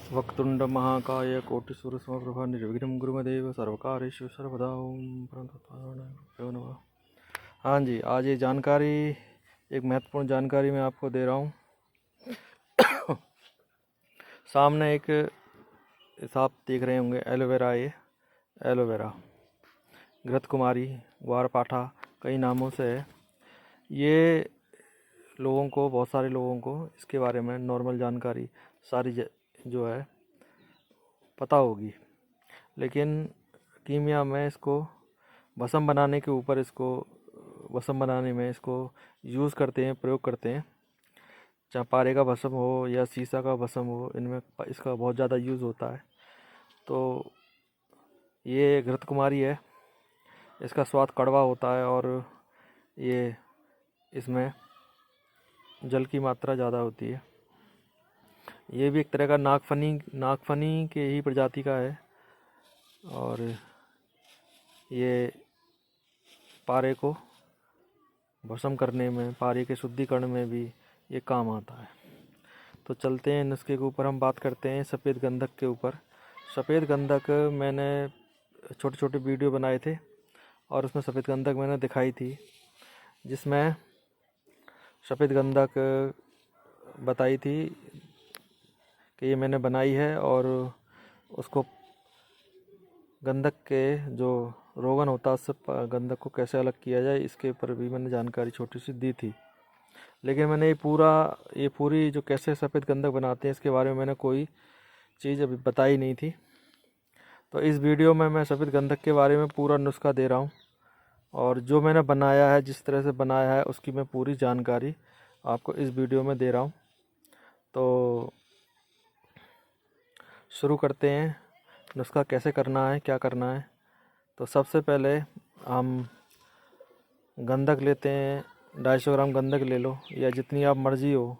वक्रतुंड महाकाय कोटिसूर्यसमप्रभा निर्विघ्नं गुरुमदेव सर्वकार्येषु सर्वदा ओम परमतत्त्वाय नमः। हाँ जी, आज ये जानकारी एक महत्वपूर्ण जानकारी मैं आपको दे रहा हूँ। सामने एक आप देख रहे होंगे एलोवेरा, ये एलोवेरा घृत कुमारी, ग्वारपाठा कई नामों से है। ये लोगों को, बहुत सारे लोगों को इसके बारे में नॉर्मल जानकारी सारी जो है पता होगी, लेकिन कीमिया में इसको भस्म बनाने के ऊपर, इसको भस्म बनाने में इसको यूज़ करते हैं, प्रयोग करते हैं। चाहे पारे का भस्म हो या सीसा का भस्म हो, इनमें इसका बहुत ज़्यादा यूज़ होता है। तो ये घृत कुमारी है, इसका स्वाद कड़वा होता है और ये इसमें जल की मात्रा ज़्यादा होती है। ये भी एक तरह का नागफनी के ही प्रजाति का है और ये पारे को भस्म करने में, पारे के शुद्धिकरण में भी ये काम आता है। तो चलते हैं नुस्खे के ऊपर, हम बात करते हैं सफ़ेद गंधक के ऊपर। सफ़ेद गंधक मैंने छोटे छोटे वीडियो बनाए थे और उसमें सफ़ेद गंधक मैंने दिखाई थी, जिसमें सफ़ेद गंधक बताई थी कि ये मैंने बनाई है और उसको गंधक के जो रोगन होता है उससे गंधक को कैसे अलग किया जाए, इसके ऊपर भी मैंने जानकारी छोटी सी दी थी। लेकिन मैंने ये पूरी जो कैसे सफ़ेद गंधक बनाते हैं इसके बारे में मैंने कोई चीज़ अभी बताई नहीं थी। तो इस वीडियो में मैं सफ़ेद गंधक के बारे में पूरा नुस्खा दे रहा हूँ और जो मैंने बनाया है, जिस तरह से बनाया है, उसकी मैं पूरी जानकारी आपको इस वीडियो में दे रहा हूँ। तो शुरू करते हैं, नुस्खा कैसे करना है, क्या करना है। तो सबसे पहले हम गंधक लेते हैं, 250 ग्राम गंधक ले लो या जितनी आप मर्ज़ी हो,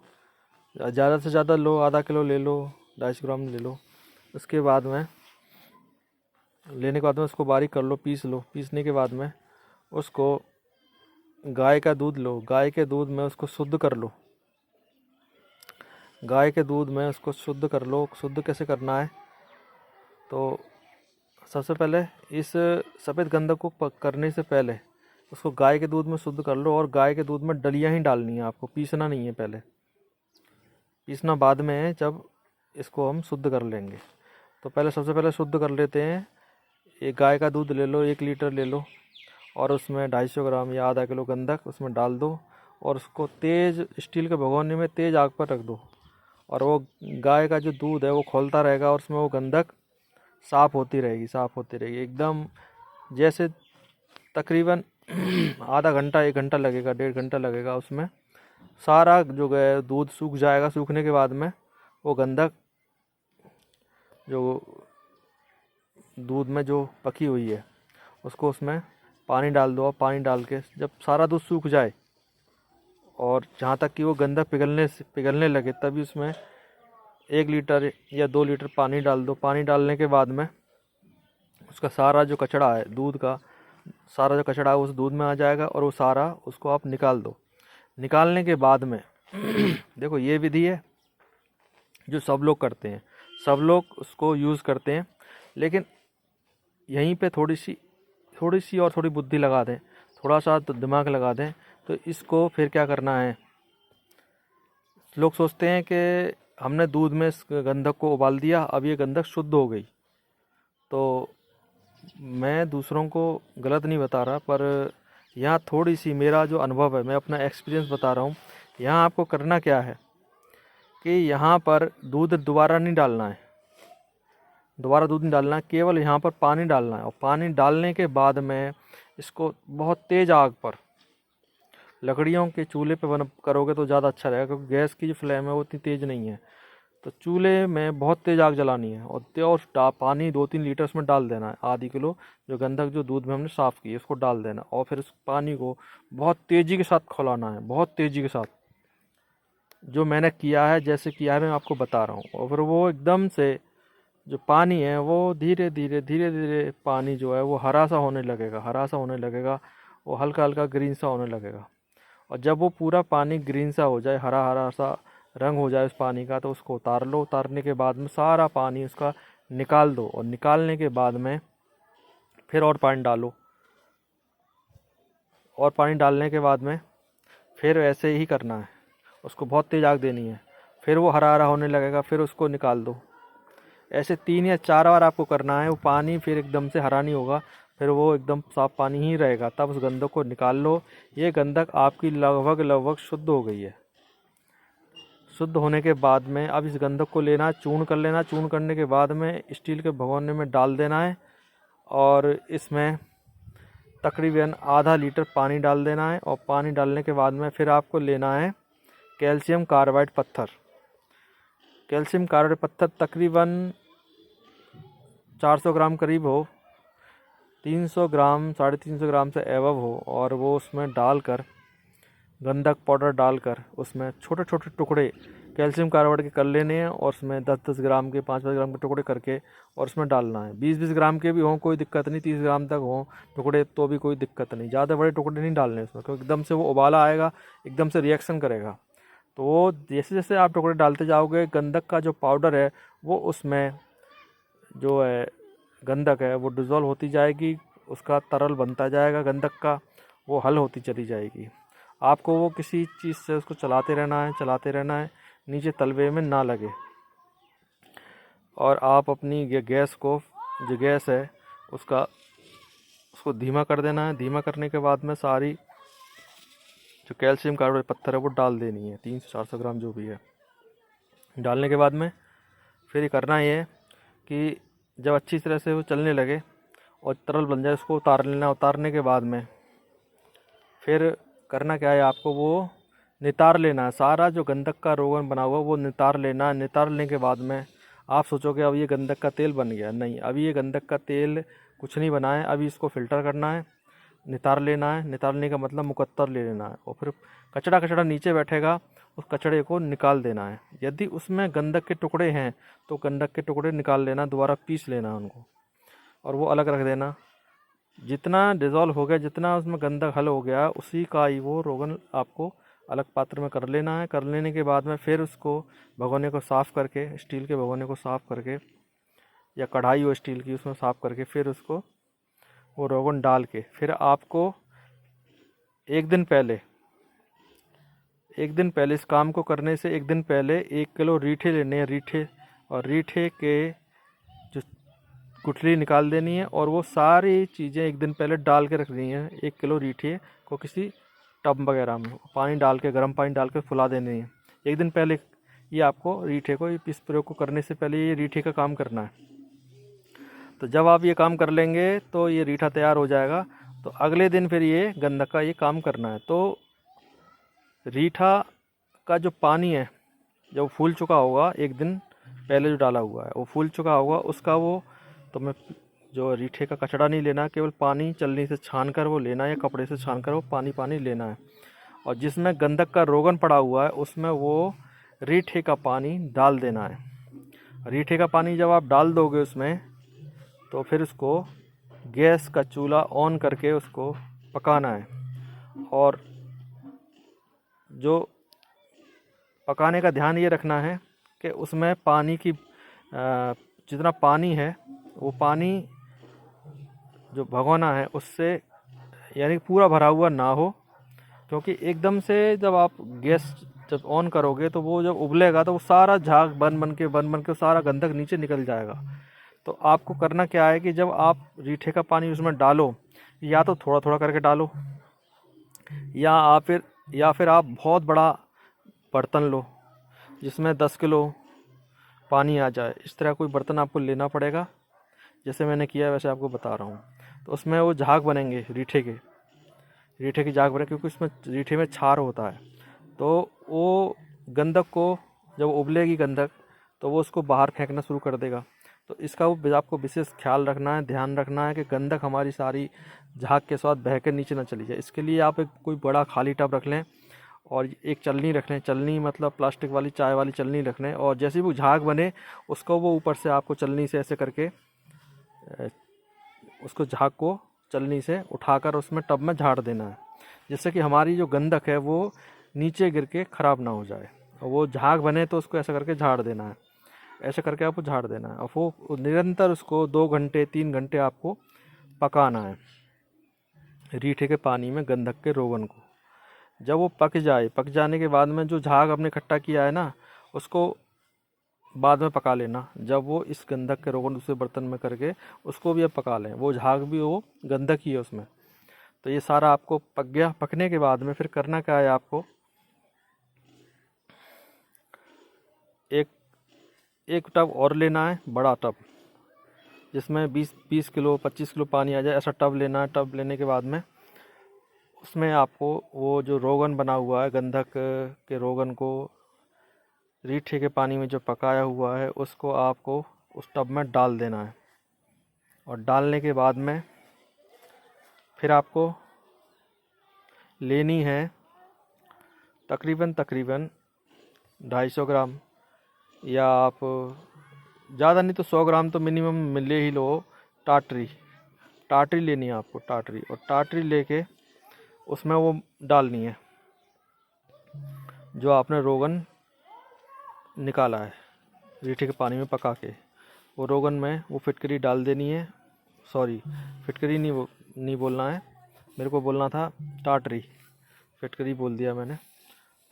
ज़्यादा से ज़्यादा लो, आधा किलो ले लो, 250 ग्राम ले लो। उसके बाद में लेने के बाद में उसको बारीक कर लो, पीस लो। पीसने के बाद में उसको गाय का दूध लो, गाय के दूध में उसको शुद्ध कर लो। गाय के दूध में उसको शुद्ध कर लो। शुद्ध कैसे करना है, तो सबसे पहले इस सफ़ेद गंधक को करने से पहले उसको गाय के दूध में शुद्ध कर लो और गाय के दूध में डलियां ही डालनी है आपको, पीसना नहीं है। पहले पीसना बाद में है, जब इसको हम शुद्ध कर लेंगे। तो पहले सबसे पहले शुद्ध कर लेते हैं। एक गाय का दूध ले लो, 1 लीटर ले लो और उसमें 250 ग्राम या आधा किलो गंधक उसमें डाल दो और उसको तेज़ स्टील के भगोने में तेज़ आग पर रख दो और वो गाय का जो दूध है वो खौलता रहेगा और उसमें वो गंधक साफ़ होती रहेगी एकदम। जैसे तकरीबन आधा घंटा, 1 घंटा लगेगा, 1.5 घंटा लगेगा। उसमें सारा जो है दूध सूख जाएगा। सूखने के बाद में वो गंधक जो दूध में जो पकी हुई है उसको उसमें पानी डाल दो और पानी डाल के जब सारा दूध सूख जाए और जहाँ तक कि वो गंधक पिघलने लगे, तभी उसमें 1 लीटर या 2 लीटर पानी डाल दो। पानी डालने के बाद में उसका सारा जो कचड़ा है, दूध का सारा जो कचड़ा है उस दूध में आ जाएगा और वो सारा उसको आप निकाल दो। निकालने के बाद में देखो, ये विधि है जो सब लोग करते हैं, सब लोग उसको यूज़ करते हैं, लेकिन यहीं पे थोड़ी सी और थोड़ी बुद्धि लगा दें, थोड़ा सा दिमाग लगा दें, तो इसको फिर क्या करना है। लोग सोचते हैं कि हमने दूध में इस गंधक को उबाल दिया, अब ये गंधक शुद्ध हो गई। तो मैं दूसरों को गलत नहीं बता रहा, पर यहाँ थोड़ी सी मेरा जो अनुभव है, मैं अपना एक्सपीरियंस बता रहा हूँ। यहाँ आपको करना क्या है कि यहाँ पर दूध दोबारा नहीं डालना है, दोबारा दूध नहीं डालना है, केवल यहाँ पर पानी डालना है। और पानी डालने के बाद में इसको बहुत तेज़ आग पर, लकड़ियों के चूल्हे पे करोगे तो ज़्यादा अच्छा रहेगा, क्योंकि गैस की जो फ्लेम है वो इतनी तेज़ नहीं है। तो चूल्हे में बहुत तेज़ आग जलानी है और पानी 2-3 लीटर उसमें डाल देना है। आधी किलो जो गंधक जो दूध में हमने साफ़ की है उसको डाल देना और फिर उस पानी को बहुत तेज़ी के साथ खौलाना है, बहुत तेज़ी के साथ। जो मैंने किया है, जैसे किया है, मैं आपको बता रहा हूँ। और फिर वो एकदम से जो पानी है वो धीरे धीरे पानी जो है वो हरा सा होने लगेगा, वो हल्का हल्का ग्रीन सा होने लगेगा। और जब वो पूरा पानी ग्रीन सा हो जाए, हरा हरा सा रंग हो जाए उस पानी का तो उसको उतार लो। उतारने के बाद में सारा पानी उसका निकाल दो, और निकालने के बाद में फिर और पानी डालो। और पानी डालने के बाद में फिर ऐसे ही करना है, उसको बहुत तेज़ आग देनी है। फिर वो हरा हरा होने लगेगा, फिर उसको निकाल दो। ऐसे 3 या 4 बार आपको करना है। वो पानी फिर एकदम से हरा नहीं होगा, फिर वो एकदम साफ पानी ही रहेगा। तब उस गंधक को निकाल लो। ये गंधक आपकी लगभग शुद्ध हो गई है। शुद्ध होने के बाद में अब इस गंधक को लेना, चूर्ण कर लेना। चूर्ण करने के बाद में स्टील के भगोने में डाल देना है, और इसमें तकरीबन आधा लीटर पानी डाल देना है। और पानी डालने के बाद में फिर आपको लेना है कैल्शियम कार्बाइड पत्थर। कैल्शियम कार्बाइड पत्थर तकरीबन 400 ग्राम करीब हो, 300 ग्राम 350 ग्राम से एवब हो, और वो उसमें डालकर, गंधक पाउडर डालकर उसमें छोटे छोटे टुकड़े कैल्शियम कार्बाइड के कर लेने हैं। और उसमें 10-10 ग्राम के, 5-5 ग्राम के टुकड़े करके और उसमें डालना है। 20-20 ग्राम के भी हों कोई दिक्कत नहीं, 30 ग्राम तक हों टुकड़े तो भी कोई दिक्कत नहीं। ज़्यादा बड़े टुकड़े नहीं डालने उसमें, क्योंकि एकदम से वो उबाला आएगा, एकदम से रिएक्शन करेगा। तो वो जैसे जैसे आप टुकड़े डालते जाओगे, गंधक का जो पाउडर है वो उसमें जो है गंधक है वो डिज़ोल्व होती जाएगी, उसका तरल बनता जाएगा गंधक का, वो हल होती चली जाएगी। आपको वो किसी चीज़ से उसको चलाते रहना है, नीचे तलवे में ना लगे। और आप अपनी गैस को, जो गैस है उसको धीमा कर देना है। धीमा करने के बाद में सारी जो कैल्शियम कार्बाइड पत्थर है वो डाल देनी है, 300-400 ग्राम जो भी है। डालने के बाद में फिर ये करना ये है कि जब अच्छी तरह से वो चलने लगे और तरल बन जाए, उसको उतार लेना। उतारने के बाद में फिर करना क्या है, आपको वो नितार लेना है। सारा जो गंधक का रोगन बना हुआ वो नितार लेना है। नितारने के बाद में आप सोचोगे अब ये गंधक का तेल बन गया, नहीं, अभी ये गंधक का तेल कुछ नहीं बना है। अभी इसको फ़िल्टर करना है, नितार लेना है। नितारने का मतलब मुकत्तर ले लेना है, और फिर कचड़ा कचड़ा नीचे बैठेगा, उस कचड़े को निकाल देना है। यदि उसमें गंधक के टुकड़े हैं तो गंधक के टुकड़े निकाल लेना, दोबारा पीस लेना उनको, और वो अलग रख देना। जितना डिज़ोल्व हो गया, जितना उसमें गंधक हल हो गया, उसी का ही वो रोगन आपको अलग पात्र में कर लेना है। कर लेने के बाद में फिर उसको भगोने को साफ़ करके, स्टील के भगोने को साफ़ करके, या कढ़ाई हो स्टील की उसमें साफ़ करके, फिर उसको वो रोगन डाल के, फिर आपको एक दिन पहले इस काम को करने से एक दिन पहले 1 किलो रीठे लेने हैं। रीठे, और रीठे के जो गुठली निकाल देनी है, और वो सारी चीज़ें एक दिन पहले डाल के रखनी है। 1 किलो रीठे को किसी टब वगैरह में पानी डाल के, गर्म पानी डाल के फुला देनी है एक दिन पहले। ये आपको रीठे को, इस प्रयोग को करने से पहले ये रीठे का काम करना है। तो जब आप ये काम कर लेंगे तो ये रीठा तैयार हो जाएगा। तो अगले दिन फिर ये गंधक का ये काम करना है। तो रीठा का जो पानी है, जब फूल चुका होगा, एक दिन पहले जो डाला हुआ है वो फूल चुका होगा, उसका वो, तो मैं जो रीठे का कचड़ा नहीं लेना, केवल पानी चलनी से छान कर वो लेना है, या कपड़े से छान कर वो पानी लेना है। और जिसमें गंधक का रोगन पड़ा हुआ है उसमें वो रीठे का पानी डाल देना है। रीठे का पानी जब आप डाल दोगे उसमें, तो फिर उसको गैस का चूल्हा ऑन करके उसको पकाना है। और जो पकाने का ध्यान ये रखना है कि उसमें पानी की जितना पानी है वो पानी जो भगोना है उससे, यानी पूरा भरा हुआ ना हो, क्योंकि एकदम से जब आप गैस जब ऑन करोगे तो वो जब उबलेगा तो वो सारा झाग बन बन के सारा गंधक नीचे निकल जाएगा। तो आपको करना क्या है कि जब आप रीठे का पानी उसमें डालो, या तो थोड़ा थोड़ा करके डालो, या फिर आप बहुत बड़ा बर्तन लो जिसमें 10 किलो पानी आ जाए। इस तरह कोई बर्तन आपको लेना पड़ेगा, जैसे मैंने किया वैसे आपको बता रहा हूँ। तो उसमें वो झाग बनेंगे रीठे की झाग बने, क्योंकि उसमें रीठे में क्षार होता है। तो वो गंधक को जब उबलेगी गंधक, तो वो उसको बाहर फेंकना शुरू कर देगा। तो इसका वो आपको विशेष ख्याल रखना है, ध्यान रखना है कि गंधक हमारी सारी झाग के साथ बह के नीचे ना चली जाए। इसके लिए आप एक कोई बड़ा खाली टब रख लें, और एक चलनी रख लें। चलनी मतलब प्लास्टिक वाली, चाय वाली चलनी रख लें, और जैसे भी वो झाग बने उसको वो ऊपर से आपको चलनी से ऐसे करके उसको झाग को चलनी से उठाकर उसमें टब में झाड़ देना है, जिससे कि हमारी जो गंधक है वो नीचे गिर के ख़राब ना हो जाए। वो झाग बने तो उसको ऐसा करके झाड़ देना है, ऐसे करके आपको झाड़ देना है। और वो निरंतर उसको 2 घंटे 3 घंटे आपको पकाना है रीठे के पानी में गंधक के रोगन को। जब वो पक जाए, पक जाने के बाद में जो झाग आपने इकट्ठा किया है ना, उसको बाद में पका लेना। जब वो इस गंधक के रोगन दूसरे बर्तन में करके उसको भी अब पका लें, वो झाग भी वो गंधक ही है उसमें। तो ये सारा आपको पक गया। पकने के बाद में फिर करना क्या है, आपको एक एक टब और लेना है, बड़ा टब, जिसमें 20 किलो 25 किलो पानी आ जाए, ऐसा टब लेना है। टब लेने के बाद में उसमें आपको वो जो रोगन बना हुआ है, गंधक के रोगन को रीठे के पानी में जो पकाया हुआ है, उसको आपको उस टब में डाल देना है। और डालने के बाद में फिर आपको लेनी है तकरीबन 250 ग्राम, या आप ज़्यादा नहीं तो 100 ग्राम तो मिनिमम ले ही लो। टाटरी टाटरी लेनी है आपको, टाटरी। और टाटरी लेके उसमें वो डालनी है जो आपने रोगन निकाला है रीठे के पानी में पका के। वो रोगन में वो फिटकरी डाल देनी है। सॉरी, फिटकरी नहीं बोलना है, मेरे को बोलना था टाटरी, फिटकरी बोल दिया मैंने।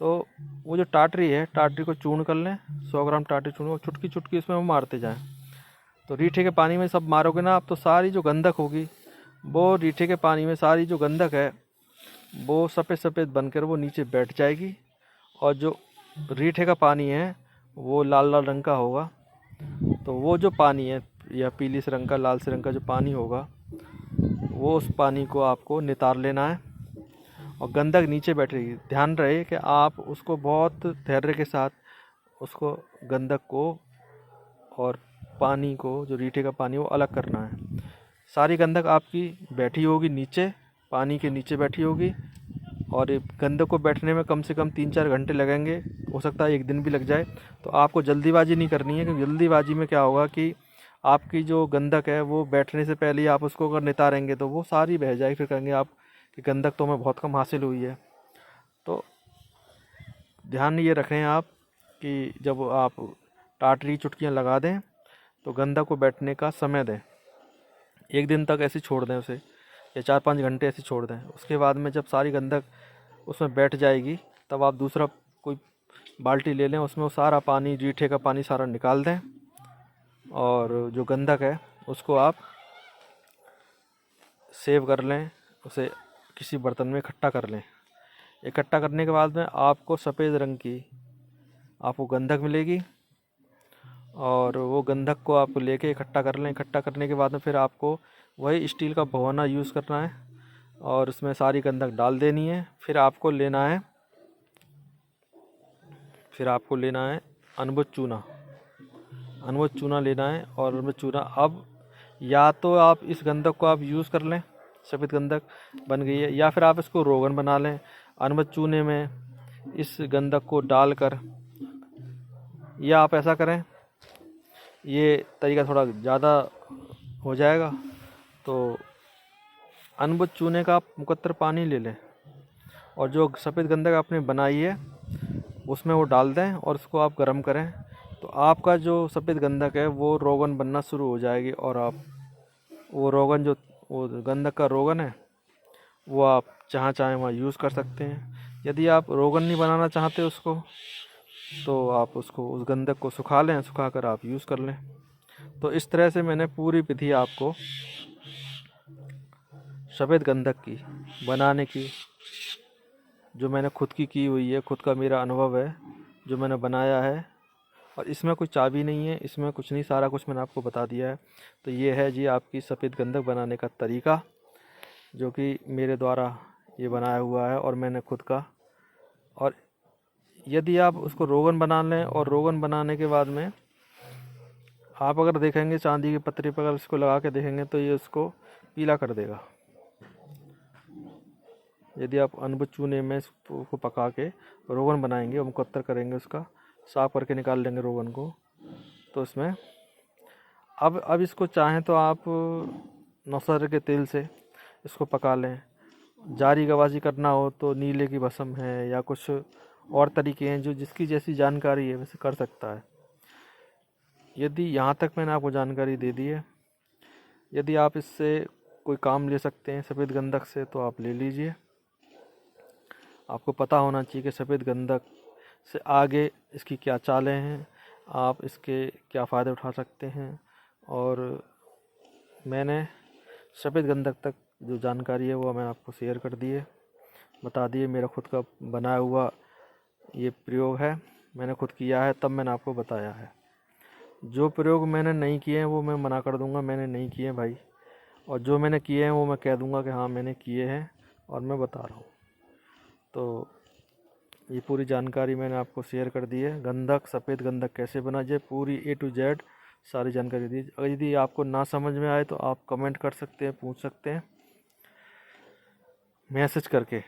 तो वो जो टाटरी है, टाटरी को चूर्ण कर लें। 100 ग्राम टाटरी चूर्ण, चुटकी चुटकी इसमें वो मारते जाएं। तो रीठे के पानी में सब मारोगे ना आप, तो सारी जो गंधक होगी वो रीठे के पानी में, सारी जो गंधक है वो सफ़ेद सफ़ेद बनकर वो नीचे बैठ जाएगी। और जो रीठे का पानी है वो लाल लाल रंग का होगा। तो वो जो पानी है, या पीली से रंग का, लाल से रंग का जो पानी होगा, वो उस पानी को आपको नितार लेना है। और गंधक नीचे बैठेगी। ध्यान रहे कि आप उसको बहुत धैर्य के साथ उसको, गंधक को और पानी को, जो रीठे का पानी, वो अलग करना है। सारी गंधक आपकी बैठी होगी नीचे, पानी के नीचे बैठी होगी। और ये गंधक को बैठने में कम से कम 3-4 घंटे लगेंगे, हो सकता है 1 दिन भी लग जाए। तो आपको जल्दीबाजी नहीं करनी है, क्योंकि जल्दीबाजी में क्या होगा कि आपकी जो गंधक है वो बैठने से पहले ही आप उसको अगर नितारेंगे तो वो सारी बह जाएगी। फिर कहेंगे आप कि गंधक तो हमें बहुत कम हासिल हुई है। तो ध्यान ये रखें आप कि जब आप टाटरी चुटकियाँ लगा दें तो गंधक को बैठने का समय दें। 1 दिन तक ऐसे छोड़ दें उसे, या 4-5 घंटे ऐसे छोड़ दें। उसके बाद में जब सारी गंधक उसमें बैठ जाएगी, तब आप दूसरा कोई बाल्टी ले लें, उसमें वो सारा पानी, रीठे का पानी सारा निकाल दें। और जो गंधक है उसको आप सेव कर लें, उसे किसी बर्तन में इकट्ठा कर लें। इकट्ठा करने के बाद में आपको सफ़ेद रंग की आपको गंधक मिलेगी। और वो गंधक को आप लेके इकट्ठा कर लें। इकट्ठा करने के बाद में फिर आपको वही स्टील का भगोना यूज़ करना है और उसमें सारी गंधक डाल देनी है। फिर आपको लेना है अनबुझ चूना। अनबुझ चूना लेना है। और अनबुझ चूना, अब या तो आप इस गंधक को आप यूज़ कर लें, सफ़ेद गंधक बन गई है, या फिर आप इसको रोगन बना लें। अनबुझ चूने में इस गंधक को डालकर, या आप ऐसा करें, ये तरीका थोड़ा ज़्यादा हो जाएगा, तो अनबुझ चूने का आप मुकद्दर पानी ले लें और जो सफ़ेद गंधक आपने बनाई है उसमें वो डाल दें और उसको आप गर्म करें। तो आपका जो सफ़ेद गंधक है वो रोगन बनना शुरू हो जाएगी। और आप वो रोगन, जो वो गंधक का रोगन है, वो आप जहाँ चाहें वहाँ यूज़ कर सकते हैं। यदि आप रोगन नहीं बनाना चाहते उसको, तो आप उसको, उस गंधक को सुखा लें, सुखा कर आप यूज़ कर लें। तो इस तरह से मैंने पूरी विधि आपको सफ़ेद गंधक की बनाने की, जो मैंने खुद की हुई है, खुद का मेरा अनुभव है, जो मैंने बनाया है। और इसमें कोई चाबी नहीं है, इसमें कुछ नहीं, सारा कुछ मैंने आपको बता दिया है। तो ये है जी आपकी सफ़ेद गंधक बनाने का तरीका, जो कि मेरे द्वारा ये बनाया हुआ है और मैंने खुद का। और यदि आप उसको रोगन बना लें, और रोगन बनाने के बाद में आप अगर देखेंगे चांदी के पत्रे पर अगर इसको लगा के देखेंगे तो ये उसको पीला कर देगा। यदि आप अनबुझ चूने में इसको पका के रोगन बनाएंगे और मुकद्दर करेंगे, उसका साफ करके निकाल लेंगे रोगन को, तो इसमें अब इसको चाहें तो आप नौसर के तेल से इसको पका लें। जारी गवाजी करना हो तो नीले की भस्म है या कुछ और तरीके हैं, जो जिसकी जैसी जानकारी है वैसे कर सकता है। यदि यहाँ तक मैंने आपको जानकारी दे दी है, यदि आप इससे कोई काम ले सकते हैं सफ़ेद गंधक से तो आप ले लीजिए। आपको पता होना चाहिए कि सफ़ेद गंधक से आगे इसकी क्या चालें हैं, आप इसके क्या फ़ायदे उठा सकते हैं। और मैंने सफ़ेद गंधक तक जो जानकारी है वो मैंने आपको शेयर कर दी है, बता दिए। मेरा खुद का बनाया हुआ ये प्रयोग है, मैंने खुद किया है, तब मैंने आपको बताया है। जो प्रयोग मैंने नहीं किए हैं वो मैं मना कर दूंगा, मैंने नहीं किए हैं भाई। और जो मैंने किए हैं वो मैं कह दूंगा कि हाँ मैंने किए हैं और मैं बता रहा हूँ। तो ये पूरी जानकारी मैंने आपको शेयर कर दी है। गंधक, सफ़ेद गंधक कैसे बना जाए, पूरी A to Z सारी जानकारी दी। अगर यदि आपको ना समझ में आए तो आप कमेंट कर सकते हैं, पूछ सकते हैं मैसेज करके।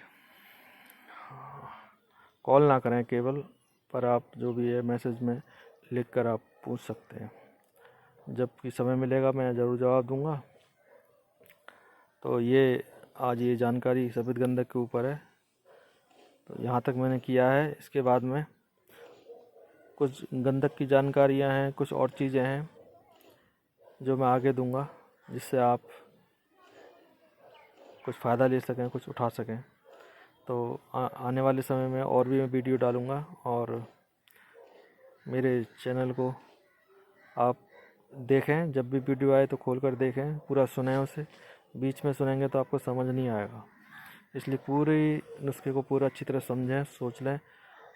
कॉल ना करें केवल, पर आप जो भी है मैसेज में लिख कर आप पूछ सकते हैं। जब भी समय मिलेगा मैं ज़रूर जवाब दूंगा। तो ये आज ये जानकारी सफ़ेद गंधक के ऊपर है, तो यहाँ तक मैंने किया है। इसके बाद में कुछ गंधक की जानकारियाँ हैं, कुछ और चीज़ें हैं जो मैं आगे दूंगा, जिससे आप कुछ फ़ायदा ले सकें, कुछ उठा सकें। तो आने वाले समय में और भी मैं वीडियो डालूंगा, और मेरे चैनल को आप देखें। जब भी वीडियो आए तो खोल कर देखें, पूरा सुनें उसे। बीच में सुनेंगे तो आपको समझ नहीं आएगा, इसलिए पूरे नुस्खे को पूरा अच्छी तरह समझें, सोच लें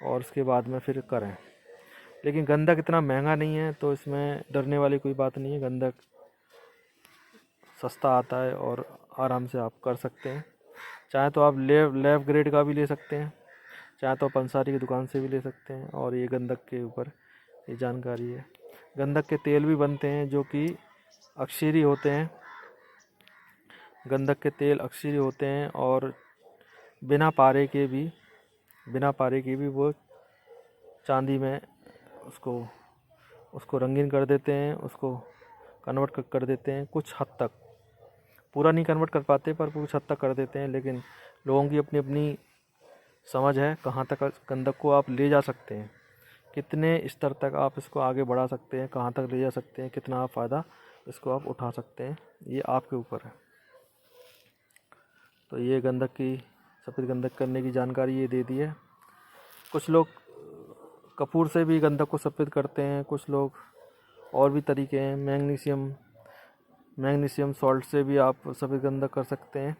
और उसके बाद में फिर करें। लेकिन गंधक इतना महंगा नहीं है, तो इसमें डरने वाली कोई बात नहीं है। गंधक सस्ता आता है और आराम से आप कर सकते हैं। चाहे तो आप लैब ग्रेड का भी ले सकते हैं, चाहे तो पंसारी की दुकान से भी ले सकते हैं। और ये गंधक के ऊपर ये जानकारी है। गंधक के तेल भी बनते हैं जो कि अक्सीरी होते हैं। गंधक के तेल अक्सीरी होते हैं और बिना पारे के भी वो चांदी में उसको रंगीन कर देते हैं, उसको कन्वर्ट कर देते हैं। कुछ हद तक, पूरा नहीं कन्वर्ट कर पाते पर कुछ हद तक कर देते हैं। लेकिन लोगों की अपनी अपनी समझ है कहाँ तक गंधक को आप ले जा सकते हैं, कितने स्तर तक आप इसको आगे बढ़ा सकते हैं, कहाँ तक ले जा सकते हैं, कितना आप फ़ायदा इसको आप उठा सकते हैं, ये आपके ऊपर है। तो ये गंधक की, सफ़ेद गंधक करने की जानकारी ये दे दी है। कुछ लोग कपूर से भी गंधक को सफ़ेद करते हैं, कुछ लोग और भी तरीके हैं। मैग्नीशियम सॉल्ट से भी आप सफ़ेद गंधक कर सकते हैं।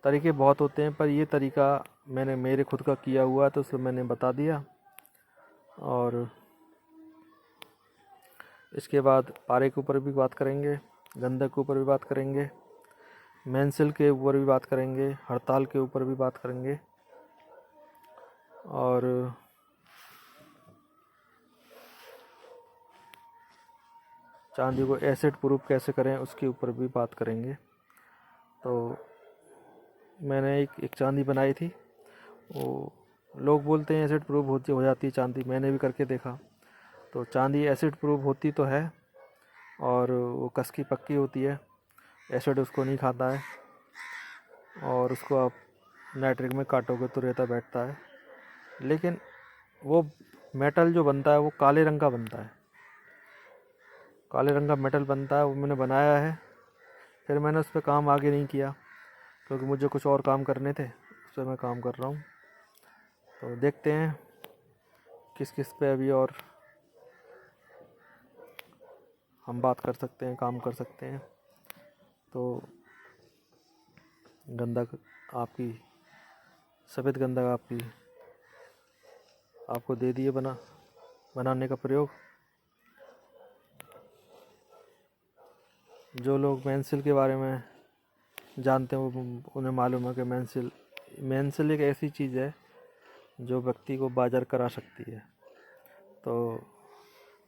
तरीके बहुत होते हैं, पर ये तरीका मैंने मेरे खुद का किया हुआ है तो उसको मैंने बता दिया। और इसके बाद पारे के ऊपर भी बात करेंगे, गंधक के ऊपर भी बात करेंगे, मेंसिल के ऊपर भी बात करेंगे, हड़ताल के ऊपर भी बात करेंगे, और चांदी को एसिड प्रूफ कैसे करें उसके ऊपर भी बात करेंगे। तो मैंने एक चांदी बनाई थी, वो लोग बोलते हैं एसिड प्रूफ हो जाती है चांदी, मैंने भी करके देखा। तो चांदी एसिड प्रूफ होती तो है, और वो कस की पक्की होती है, एसिड उसको नहीं खाता है, और उसको आप नाइट्रिक में काटोगे तो रहता बैठता है। लेकिन वो मेटल जो बनता है वो काले रंग का बनता है, काले रंग का मेटल बनता है। वो मैंने बनाया है, फिर मैंने उस पर काम आगे नहीं किया क्योंकि मुझे कुछ और काम करने थे, उस पर मैं काम कर रहा हूँ। तो देखते हैं किस किस पे अभी और हम बात कर सकते हैं, काम कर सकते हैं। तो गंधक आपकी, सफ़ेद गंधक आपको दे दिए बनाने का प्रयोग। जो लोग मेंसिल के बारे में जानते हैं वो उन्हें मालूम है कि मेंसिल एक ऐसी चीज़ है जो व्यक्ति को बाजार करा सकती है। तो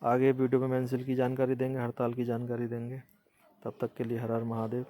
आगे वीडियो में मेंसिल की जानकारी देंगे, हड़ताल की जानकारी देंगे। तब तक के लिए हर हर महादेव।